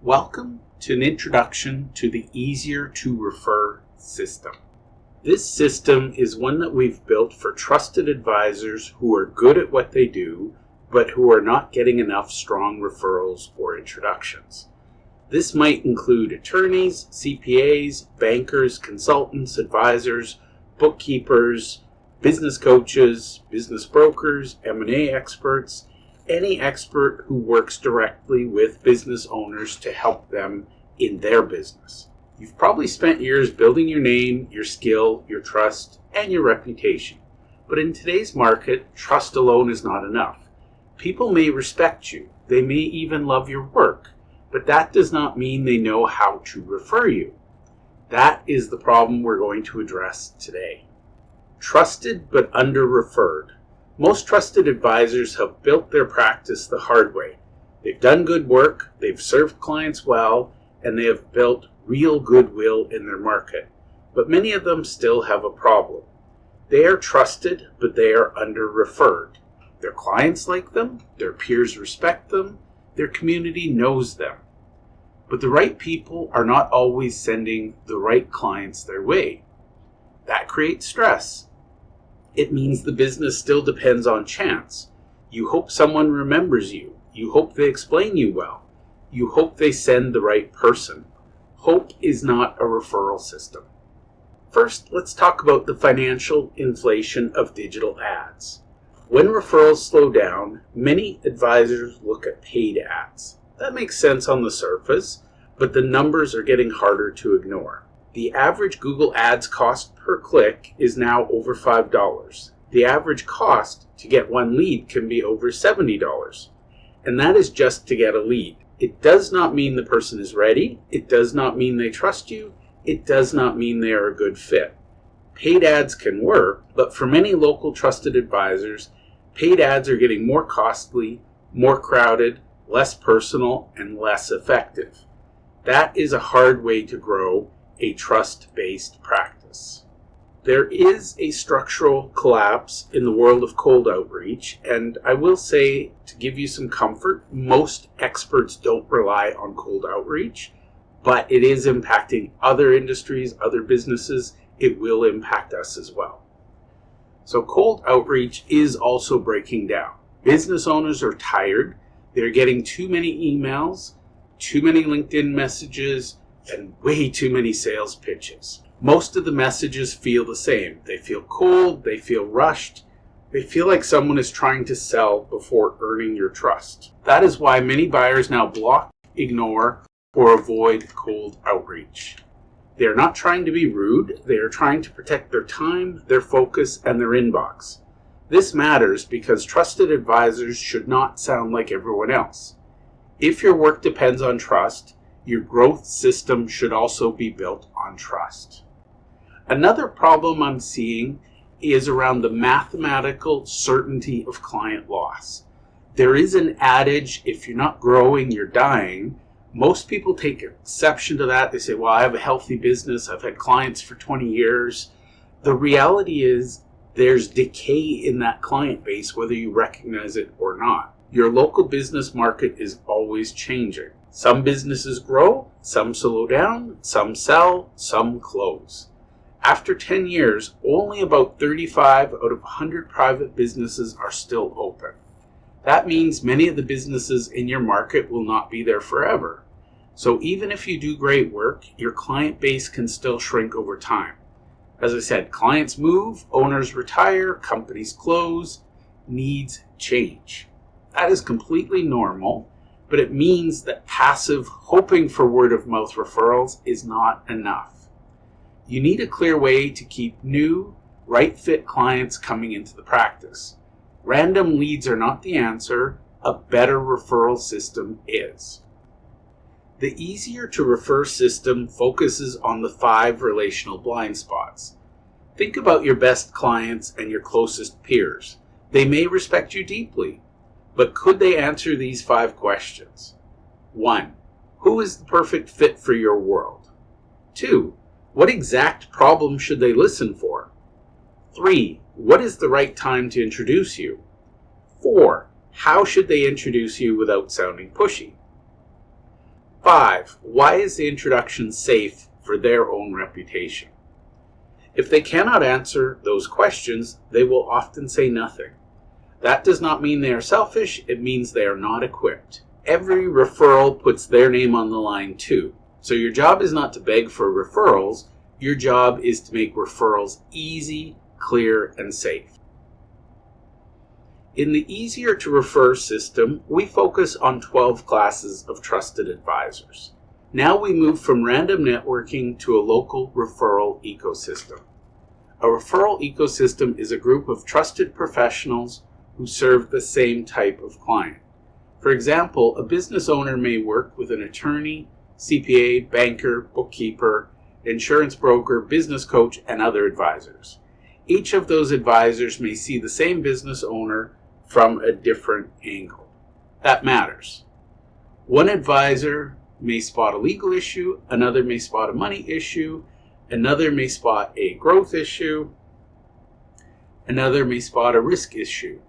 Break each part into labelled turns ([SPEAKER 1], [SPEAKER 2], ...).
[SPEAKER 1] Welcome to an introduction to the Easier to Refer system. This system is one that we've built for trusted advisors who are good at what they do, but who are not getting enough strong referrals or introductions. This might include attorneys, CPAs, bankers, consultants, advisors, bookkeepers, business coaches, business brokers, M&A experts, any expert who works directly with business owners to help them in their business. You've probably spent years building your name, your skill, your trust, and your reputation. But in today's market, trust alone is not enough. People may respect you, they may even love your work, but that does not mean they know how to refer you. That is the problem we're going to address today. Trusted but under-referred. Most trusted advisors have built their practice the hard way. They've done good work, they've served clients well, and they have built real goodwill in their market. But many of them still have a problem. They are trusted, but they are under-referred. Their clients like them, their peers respect them, their community knows them. But the right people are not always sending the right clients their way. That creates stress. It means the business still depends on chance. You hope someone remembers you. You hope they explain you well. You hope they send the right person. Hope is not a referral system. First, let's talk about the financial inflation of digital ads. When referrals slow down, many advisors look at paid ads. That makes sense on the surface, but the numbers are getting harder to ignore. The average Google Ads cost per click is now over $5. The average cost to get one lead can be over $70. And that is just to get a lead. It does not mean the person is ready. It does not mean they trust you. It does not mean they are a good fit. Paid ads can work, but for many local trusted advisors, paid ads are getting more costly, more crowded, less personal, and less effective. That is a hard way to grow a trust-based practice. There is a structural collapse in the world of cold outreach, and I will say, to give you some comfort, most experts don't rely on cold outreach, but it is impacting other industries, other businesses. It will impact us as well. So cold outreach is also breaking down. Business owners are tired. They're getting too many emails, too many LinkedIn messages, and way too many sales pitches. Most of the messages feel the same. They feel cold, they feel rushed, they feel like someone is trying to sell before earning your trust. That is why many buyers now block, ignore, or avoid cold outreach. They are not trying to be rude, they are trying to protect their time, their focus, and their inbox. This matters because trusted advisors should not sound like everyone else. If your work depends on trust, your growth system should also be built on trust. Another problem I'm seeing is around the mathematical certainty of client loss. There is an adage, if you're not growing, you're dying. Most people take exception to that. They say, well, I have a healthy business. I've had clients for 20 years. The reality is there's decay in that client base, whether you recognize it or not. Your local business market is always changing. Some businesses grow, some slow down, some sell, some close. After 10 years, only about 35 out of 100 private businesses are still open. That means many of the businesses in your market will not be there forever. So even if you do great work, your client base can still shrink over time. As I said, clients move, owners retire, companies close, needs change. That is completely normal. But it means that passive hoping for word-of-mouth referrals is not enough. You need a clear way to keep new, right-fit clients coming into the practice. Random leads are not the answer. A better referral system is. The Easier to Refer system focuses on the 5 relational blind spots. Think about your best clients and your closest peers. They may respect you deeply, but could they answer these 5 questions? 1. Who is the perfect fit for your world? 2. What exact problem should they listen for? 3. What is the right time to introduce you? 4. How should they introduce you without sounding pushy? 5. Why is the introduction safe for their own reputation? If they cannot answer those questions, they will often say nothing. That does not mean they are selfish, it means they are not equipped. Every referral puts their name on the line too. So your job is not to beg for referrals, your job is to make referrals easy, clear, and safe. In the easier to refer system, we focus on 12 classes of trusted advisors. Now we move from random networking to a local referral ecosystem. A referral ecosystem is a group of trusted professionals who serve the same type of client. For example, a business owner may work with an attorney, CPA, banker, bookkeeper, insurance broker, business coach, and other advisors. Each of those advisors may see the same business owner from a different angle. That matters. One advisor may spot a legal issue, another may spot a money issue, another may spot a growth issue, another may spot a risk issue.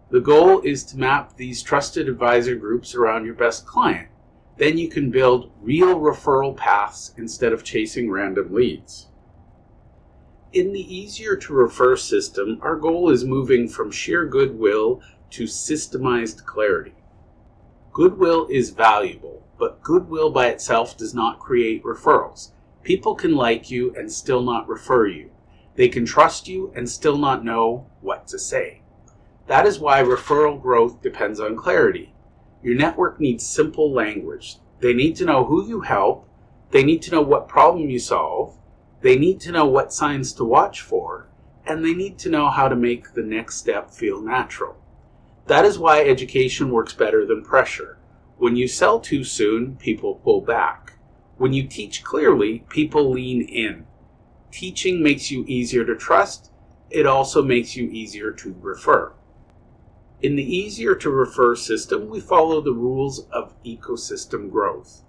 [SPEAKER 1] The goal is to map these trusted advisor groups around your best client. Then you can build real referral paths instead of chasing random leads. In the easier to refer system, our goal is moving from sheer goodwill to systemized clarity. Goodwill is valuable, but goodwill by itself does not create referrals. People can like you and still not refer you. They can trust you and still not know what to say. That is why referral growth depends on clarity. Your network needs simple language. They need to know who you help. They need to know what problem you solve. They need to know what signs to watch for. And they need to know how to make the next step feel natural. That is why education works better than pressure. When you sell too soon, people pull back. When you teach clearly, people lean in. Teaching makes you easier to trust. It also makes you easier to refer. In the easier to refer system, we follow the rules of ecosystem growth.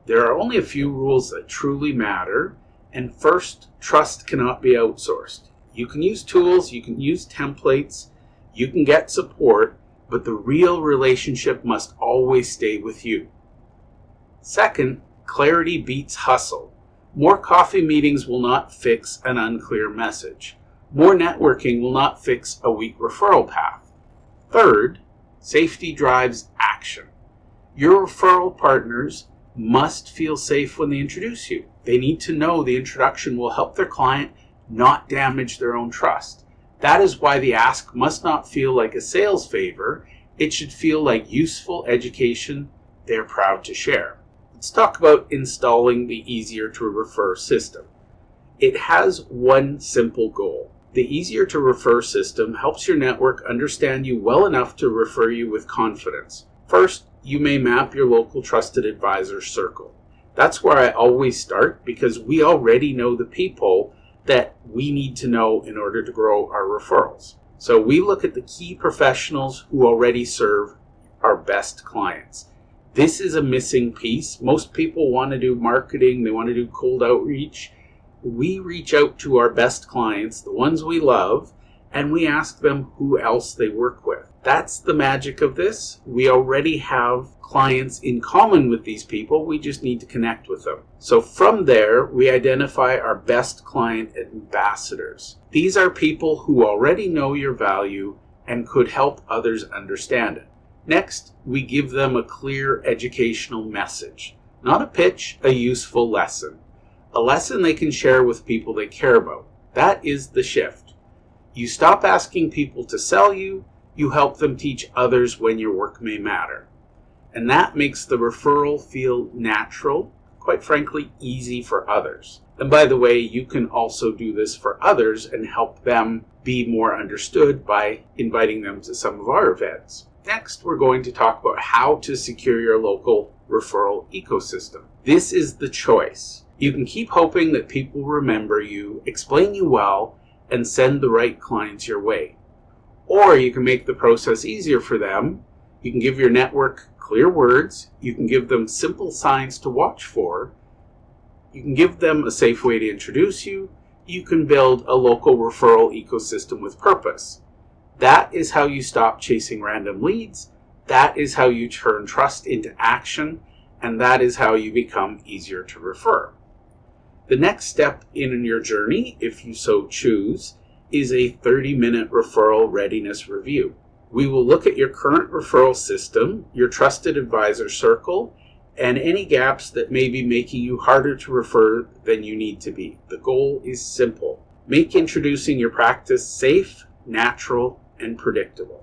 [SPEAKER 1] There are only a few rules that truly matter, and first, trust cannot be outsourced. You can use tools, you can use templates, you can get support, but the real relationship must always stay with you. Second, clarity beats hustle. More coffee meetings will not fix an unclear message. More networking will not fix a weak referral path. Third, safety drives action. Your referral partners must feel safe when they introduce you. They need to know the introduction will help their client not damage their own trust. That is why the ask must not feel like a sales favor. It should feel like useful education they're proud to share. Let's talk about installing the easier to refer system. It has one simple goal. The easier to refer system helps your network understand you well enough to refer you with confidence. First, you may map your local trusted advisor circle. That's where I always start because we already know the people that we need to know in order to grow our referrals. So we look at the key professionals who already serve our best clients. This is a missing piece. Most people want to do marketing, they want to do cold outreach. We reach out to our best clients, the ones we love, and we ask them who else they work with. That's the magic of this. We already have clients in common with these people. We just need to connect with them. So from there, we identify our best client ambassadors. These are people who already know your value and could help others understand it. Next, we give them a clear educational message. Not a pitch, a useful lesson. A lesson they can share with people they care about. That is the shift. You stop asking people to sell you, you help them teach others when your work may matter. And that makes the referral feel natural, quite frankly, easy for others. And by the way, you can also do this for others and help them be more understood by inviting them to some of our events. Next, we're going to talk about how to secure your local referral ecosystem. This is the choice. You can keep hoping that people remember you, explain you well, and send the right clients your way. Or you can make the process easier for them. You can give your network clear words. You can give them simple signs to watch for. You can give them a safe way to introduce you. You can build a local referral ecosystem with purpose. That is how you stop chasing random leads. That is how you turn trust into action, and that is how you become easier to refer. The next step in your journey, if you so choose, is a 30-minute referral readiness review. We will look at your current referral system, your trusted advisor circle, and any gaps that may be making you harder to refer than you need to be. The goal is simple. Make introducing your practice safe, natural, and predictable.